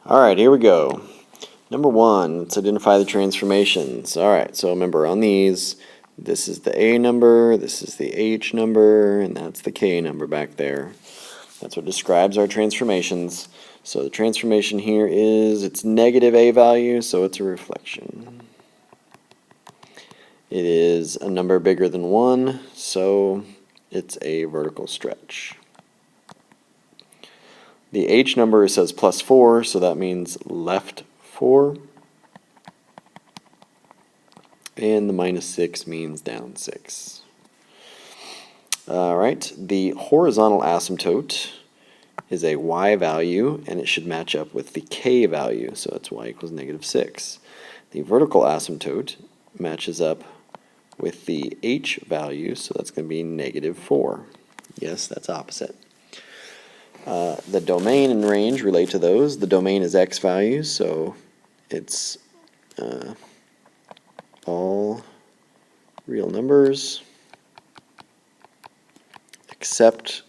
Alright, here we go. Number 1, let's identify the transformations. Alright, so remember on these, this is the A number, this is the H number, and that's the K number back there. That's what describes our transformations. So the transformation here is, it's negative A value, so it's a reflection. It is a number bigger than 1, so it's a vertical stretch. The H number says plus 4, so that means left 4. And the minus 6 means down 6. Alright, the horizontal asymptote is a y value, and it should match up with the k value, so that's y equals negative 6. The vertical asymptote matches up with the h value, so that's going to be negative 4. Yes, that's opposite. The domain and range relate to those. The domain is x values, so it's all real numbers except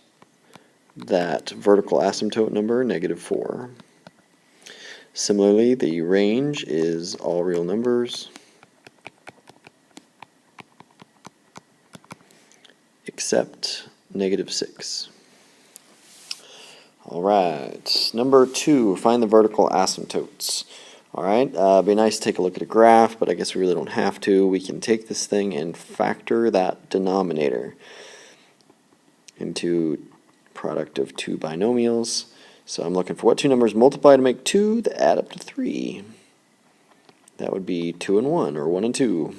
that vertical asymptote number, negative 4. Similarly, the range is all real numbers except negative 6. Alright, number 2, find the vertical asymptotes. Alright, be nice to take a look at a graph, but I guess we really don't have to. We can take this thing and factor that denominator into product of two binomials. So I'm looking for what two numbers multiply to make 2 that add up to 3. That would be 2 and 1, or 1 and 2.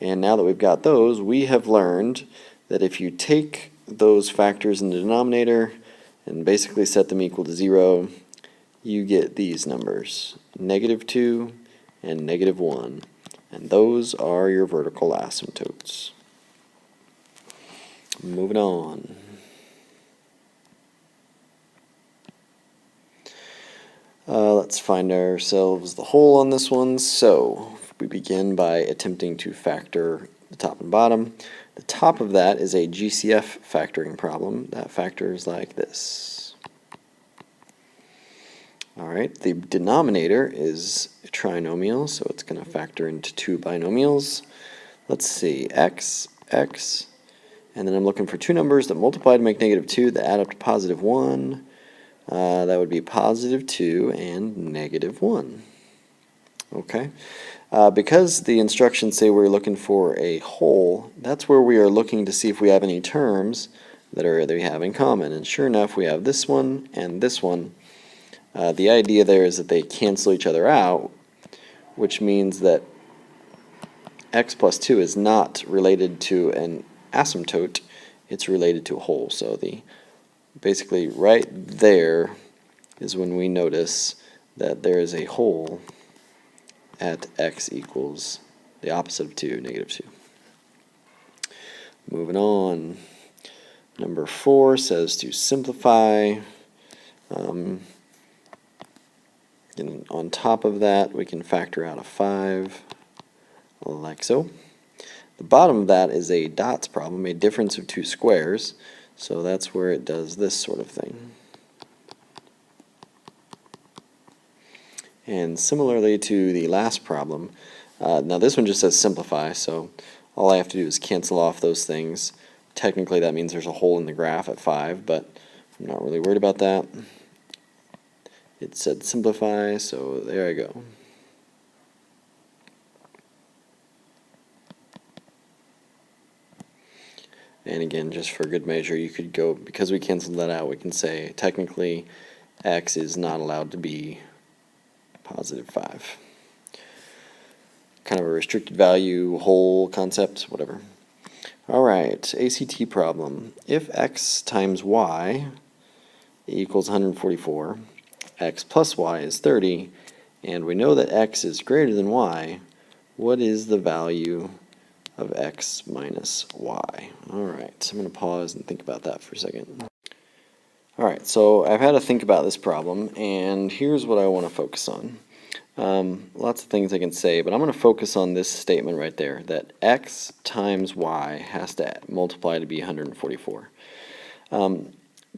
And now that we've got those, we have learned that if you take those factors in the denominator and basically set them equal to 0, you get these numbers, negative 2 and negative 1. And those are your vertical asymptotes. Moving on. Let's find ourselves the whole on this one. So we begin by attempting to factor the top and bottom. The top of that is a GCF factoring problem. That factors like this. Alright, the denominator is a trinomial, so it's going to factor into two binomials. Let's see, x, x, and then I'm looking for two numbers that multiply to make negative 2 that add up to positive 1. That would be positive 2 and negative 1. Okay. Because the instructions say we're looking for a whole, that's where we are looking to see if we have any terms that they have in common. And sure enough, we have this one and this one. The idea there is that they cancel each other out, which means that x plus 2 is not related to an asymptote, it's related to a whole. So basically right there is when we notice that there is a whole at x equals the opposite of 2, negative 2. Moving on. Number 4 says to simplify. And on top of that, we can factor out a 5, like so. The bottom of that is a dots problem, a difference of two squares. So that's where it does this sort of thing. And similarly to the last problem, now this one just says simplify, so all I have to do is cancel off those things. Technically that means there's a hole in the graph at 5, but I'm not really worried about that. It said simplify, so there I go. And again, just for good measure, you could go, because we canceled that out, we can say technically x is not allowed to be positive 5. Kind of a restricted value, whole concept, whatever. Alright, ACT problem. If x times y equals 144, x plus y is 30, and we know that x is greater than y, what is the value of x minus y? Alright, I'm going to pause and think about that for a second. Alright, so I've had to think about this problem, and here's what I want to focus on. Lots of things I can say, but I'm going to focus on this statement right there, that x times y has to multiply to be 144.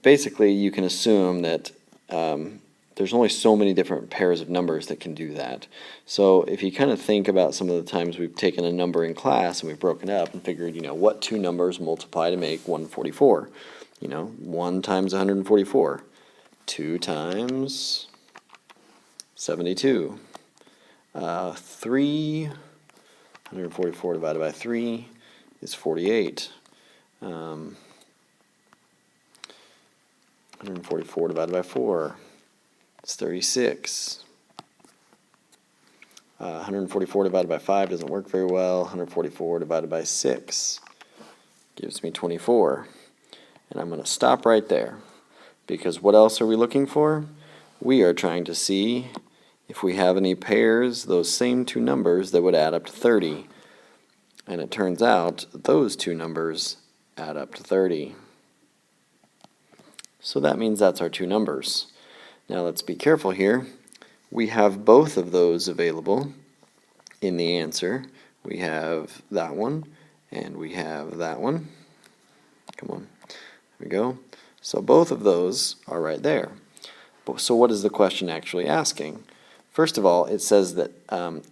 Basically, you can assume that there's only so many different pairs of numbers that can do that. So if you kind of think about some of the times we've taken a number in class and we've broken it up and figured, what two numbers multiply to make 144? 1 times 144, 2 times 72, 144 divided by 3 is 48. 144 divided by 4 is 36. 144 divided by 5 doesn't work very well. 144 divided by 6 gives me 24. And I'm going to stop right there, because what else are we looking for? We are trying to see if we have any pairs, those same two numbers, that would add up to 30. And it turns out those two numbers add up to 30. So that means that's our two numbers. Now let's be careful here. We have both of those available in the answer. We have that one and we have that one. Come on, there we go. So both of those are right there. So what is the question actually asking? First of all, it says that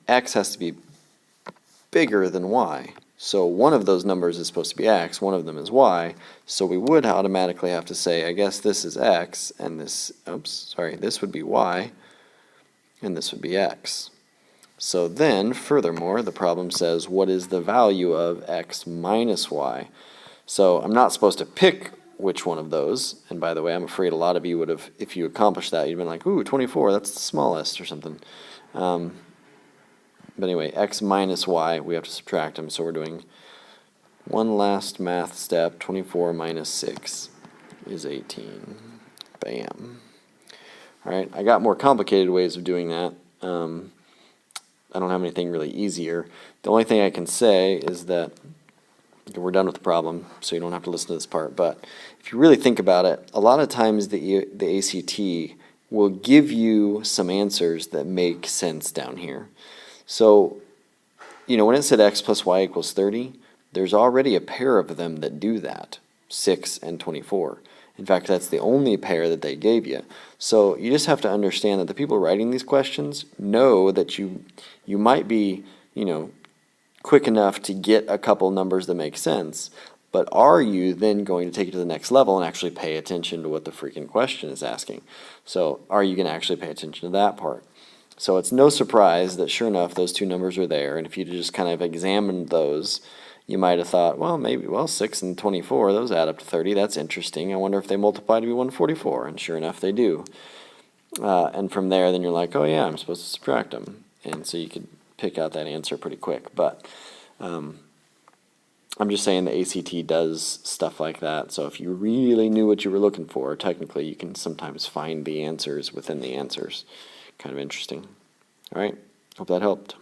x has to be bigger than y. So one of those numbers is supposed to be x, one of them is y, so we would automatically have to say, I guess this is x, and this would be y, and this would be x. So then, furthermore, the problem says, what is the value of x minus y? So I'm not supposed to pick which one of those, and by the way, I'm afraid a lot of you would have, if you accomplished that, you'd been like, ooh, 24, that's the smallest, or something. But anyway, x minus y, we have to subtract them, so we're doing one last math step. 24 minus 6 is 18. Bam. All right, I got more complicated ways of doing that. I don't have anything really easier. The only thing I can say is that we're done with the problem, so you don't have to listen to this part, but if you really think about it, a lot of times the ACT will give you some answers that make sense down here. So, when it said x plus y equals 30, there's already a pair of them that do that, 6 and 24. In fact, that's the only pair that they gave you. So you just have to understand that the people writing these questions know that you might be, quick enough to get a couple numbers that make sense, but are you then going to take it to the next level and actually pay attention to what the freaking question is asking? So are you going to actually pay attention to that part? So it's no surprise that sure enough those two numbers are there, and if you just kind of examined those, you might have thought, well, 6 and 24, those add up to 30, that's interesting, I wonder if they multiply to be 144, and sure enough they do. And from there then you're like, oh yeah, I'm supposed to subtract them, and so you could pick out that answer pretty quick. But I'm just saying the ACT does stuff like that, so if you really knew what you were looking for, technically you can sometimes find the answers within the answers. Kind of interesting. All right, hope that helped.